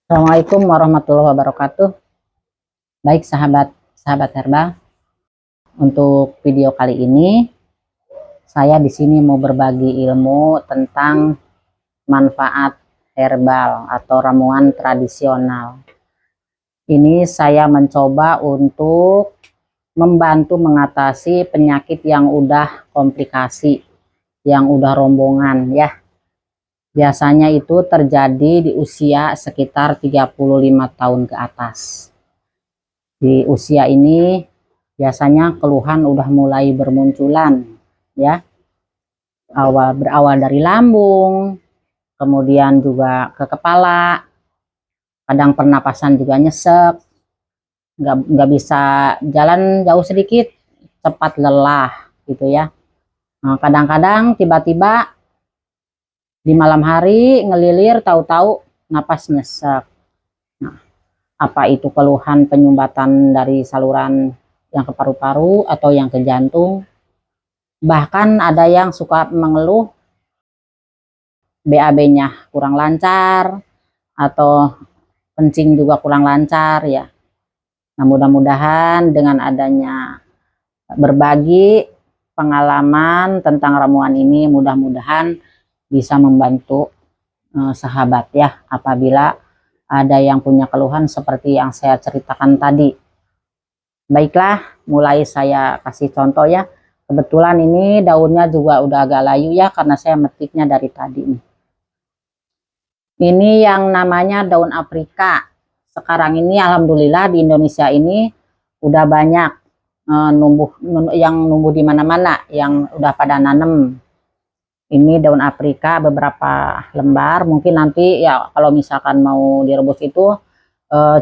Assalamualaikum warahmatullahi wabarakatuh. Baik sahabat herbal, untuk video kali ini saya di sini mau berbagi ilmu tentang manfaat herbal atau ramuan tradisional. Ini saya mencoba untuk membantu mengatasi penyakit yang udah komplikasi, yang udah rombongan ya. Biasanya itu terjadi di usia sekitar 35 tahun ke atas. Di usia ini biasanya keluhan udah mulai bermunculan ya, berawal dari lambung, kemudian juga ke kepala, kadang pernapasan juga nyesek, nggak bisa jalan jauh sedikit cepat lelah gitu ya. Nah, kadang-kadang tiba-tiba di malam hari ngelilir, tahu-tahu napas nyesek. Nah, apa itu keluhan penyumbatan dari saluran yang ke paru-paru atau yang ke jantung? Bahkan ada yang suka mengeluh BAB-nya kurang lancar atau kencing juga kurang lancar ya. Nah, mudah-mudahan dengan adanya berbagi pengalaman tentang ramuan ini, mudah-mudahan bisa membantu sahabat ya, apabila ada yang punya keluhan seperti yang saya ceritakan tadi. Baiklah, mulai saya kasih contoh ya. Kebetulan ini daunnya juga udah agak layu ya, karena saya metiknya dari tadi nih. Ini yang namanya daun aprika. Sekarang ini alhamdulillah di Indonesia ini udah banyak yang numbuh di mana-mana, yang udah pada nanem. Ini daun aprika beberapa lembar, mungkin nanti ya kalau misalkan mau direbus itu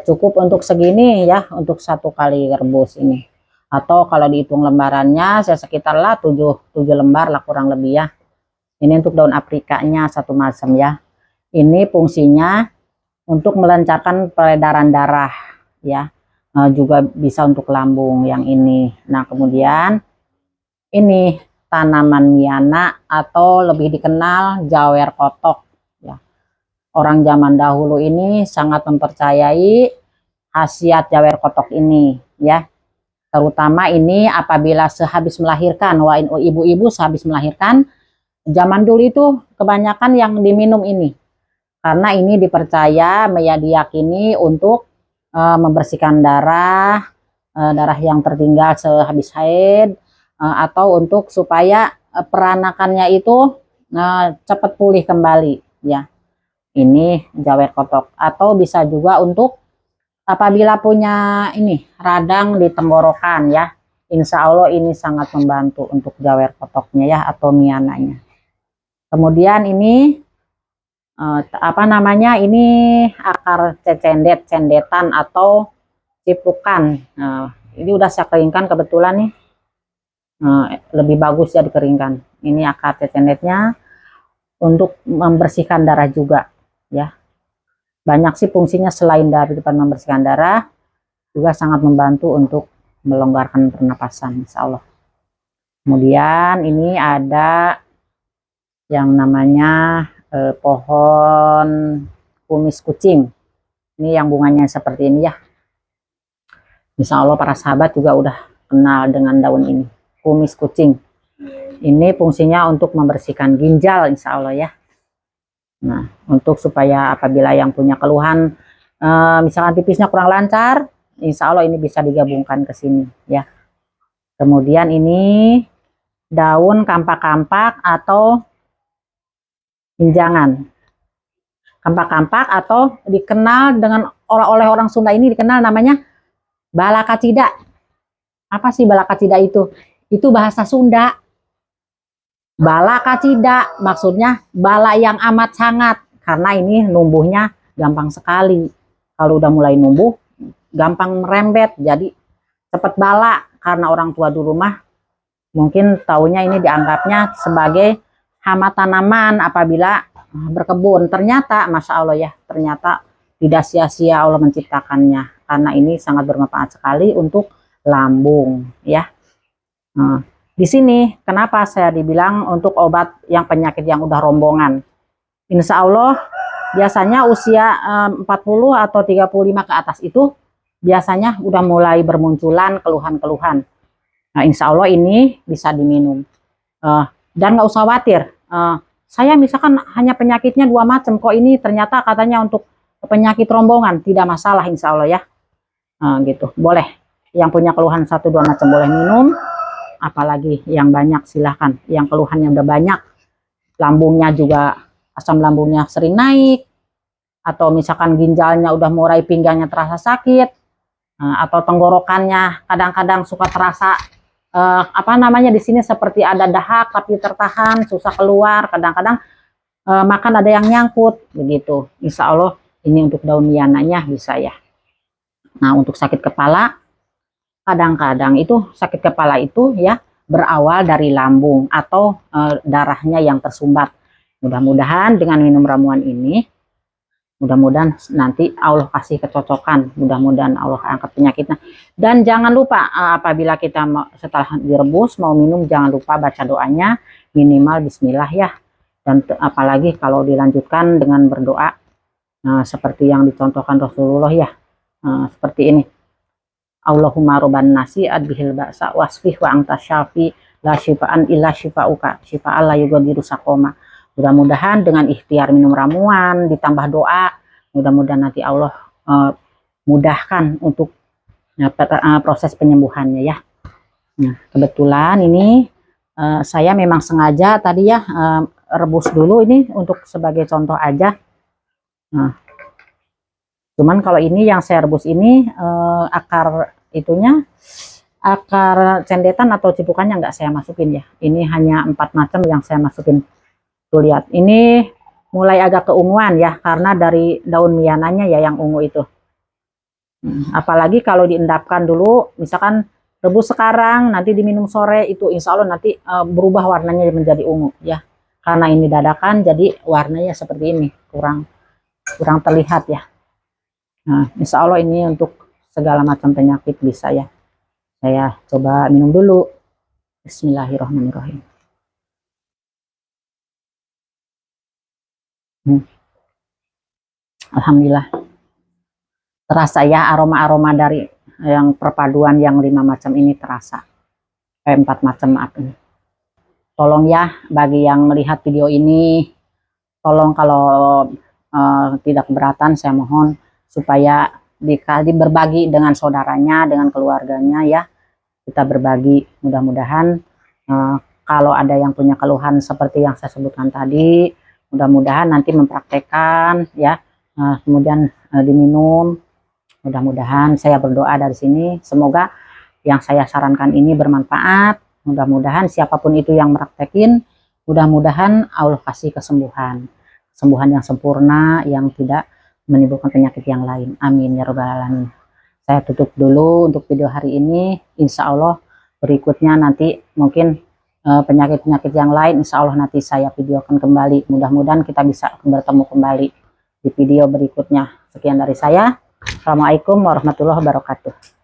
cukup untuk segini ya, untuk satu kali rebus ini. Atau kalau dihitung lembarannya saya sekitar lah 7 lembar lah kurang lebih ya. Ini untuk daun aprikanya satu macam ya. Ini fungsinya untuk melancarkan peredaran darah ya. Juga bisa untuk lambung yang ini. Nah, kemudian ini tanaman miana atau lebih dikenal jawer kotok ya. Orang zaman dahulu ini sangat mempercayai khasiat jawer kotok ini ya. Terutama ini apabila sehabis melahirkan, wah ibu-ibu sehabis melahirkan, zaman dulu itu kebanyakan yang diminum ini. Karena ini dipercaya, ya diyakini untuk membersihkan darah, darah yang tertinggal sehabis haid, atau untuk supaya peranakannya itu cepat pulih kembali ya. Ini jawer kotok. Atau bisa juga untuk apabila punya ini radang di tenggorokan ya, insya Allah ini sangat membantu untuk jawer kotoknya ya, atau miananya. Kemudian ini apa namanya, ini akar cendetan atau cipukan. Ini udah saya keringkan kebetulan nih, lebih bagus ya dikeringkan. Ini akar cendetnya untuk membersihkan darah juga ya. Banyak sih fungsinya selain dari depan membersihkan darah, juga sangat membantu untuk melonggarkan pernapasan, insya Allah. Kemudian ini ada yang namanya pohon kumis kucing. Ini yang bunganya seperti ini ya. Insya Allah para sahabat juga udah kenal dengan daun ini, kumis kucing. Ini fungsinya untuk membersihkan ginjal, insya Allah ya. Nah, untuk supaya apabila yang punya keluhan misalkan pipisnya kurang lancar, insya Allah ini bisa digabungkan ke sini ya. Kemudian ini daun kampak-kampak atau injangan. Kampak-kampak atau dikenal dengan oleh orang Sunda ini dikenal namanya balakacida. Apa sih balakacida itu? Itu bahasa Sunda. Balakacida maksudnya bala yang amat sangat, karena ini numbuhnya gampang sekali. Kalau udah mulai numbuh gampang merembet, jadi cepat bala. Karena orang tua di rumah mungkin taunya ini dianggapnya sebagai hama tanaman apabila berkebun. Ternyata masya Allah ya, ternyata tidak sia-sia Allah menciptakannya, karena ini sangat bermanfaat sekali untuk lambung ya. Di sini kenapa saya dibilang untuk obat yang penyakit yang udah rombongan. Insya Allah biasanya usia 40 atau 35 ke atas itu biasanya udah mulai bermunculan keluhan-keluhan. Nah, insya Allah ini bisa diminum. Dan nggak usah khawatir. Saya misalkan hanya penyakitnya 2 macam, kok ini ternyata katanya untuk penyakit rombongan, tidak masalah insya Allah ya. Gitu, boleh. Yang punya keluhan 1-2 macam boleh minum, apalagi yang banyak silahkan. Yang keluhannya udah banyak, lambungnya juga, asam lambungnya sering naik, atau misalkan ginjalnya udah mulai pinggangnya terasa sakit, atau tenggorokannya kadang-kadang suka terasa apa namanya di sini seperti ada dahak tapi tertahan, susah keluar, kadang-kadang makan ada yang nyangkut begitu. Insya Allah ini untuk daun miananya bisa ya. Nah, untuk sakit kepala, kadang-kadang itu sakit kepala itu ya berawal dari lambung atau darahnya yang tersumbat. Mudah-mudahan dengan minum ramuan ini, mudah-mudahan nanti Allah kasih kecocokan, mudah-mudahan Allah angkat penyakitnya. Dan jangan lupa apabila kita setelah direbus mau minum, jangan lupa baca doanya minimal bismillah ya. Dan apalagi kalau dilanjutkan dengan berdoa seperti yang dicontohkan Rasulullah ya, seperti ini. Allahumma robban nasi adbihil ba'sa wasfih wa anta syafi la syifaan illa syifauka syifaan la yughadiru saqoma. Mudah-mudahan dengan ikhtiar minum ramuan ditambah doa, mudah-mudahan nanti Allah mudahkan untuk proses penyembuhannya ya. Nah, kebetulan ini saya memang sengaja tadi ya rebus dulu ini untuk sebagai contoh aja. Nah, cuman kalau ini yang saya rebus ini akar itunya, akar cendetan atau cipukannya nggak saya masukin ya. Ini hanya 4 macam yang saya masukin. Tuh lihat, ini mulai agak keunguan ya karena dari daun miananya ya yang ungu itu. Apalagi kalau diendapkan dulu, misalkan rebus sekarang nanti diminum sore, itu insya Allah nanti berubah warnanya menjadi ungu ya. Karena ini dadakan jadi warnanya seperti ini, kurang terlihat ya. Nah, insya Allah ini untuk segala macam penyakit bisa ya. Saya coba minum dulu. Bismillahirrahmanirrahim. Alhamdulillah. Terasa ya aroma-aroma dari yang perpaduan yang 5 macam ini terasa. 4 macam maaf ini. Tolong ya bagi yang melihat video ini, tolong kalau tidak keberatan saya mohon supaya berbagi dengan saudaranya, dengan keluarganya ya. Kita berbagi, mudah-mudahan kalau ada yang punya keluhan seperti yang saya sebutkan tadi, mudah-mudahan nanti mempraktekkan ya, kemudian diminum. Mudah-mudahan saya berdoa dari sini, semoga yang saya sarankan ini bermanfaat. Mudah-mudahan siapapun itu yang meraktekin, mudah-mudahan Allah kasih kesembuhan yang sempurna, yang tidak menimbulkan penyakit yang lain. Amin ya robbal alamin. Saya tutup dulu untuk video hari ini. Insya Allah berikutnya nanti mungkin penyakit-penyakit yang lain insya Allah nanti saya videokan kembali. Mudah-mudahan kita bisa bertemu kembali di video berikutnya. Sekian dari saya. Assalamualaikum warahmatullahi wabarakatuh.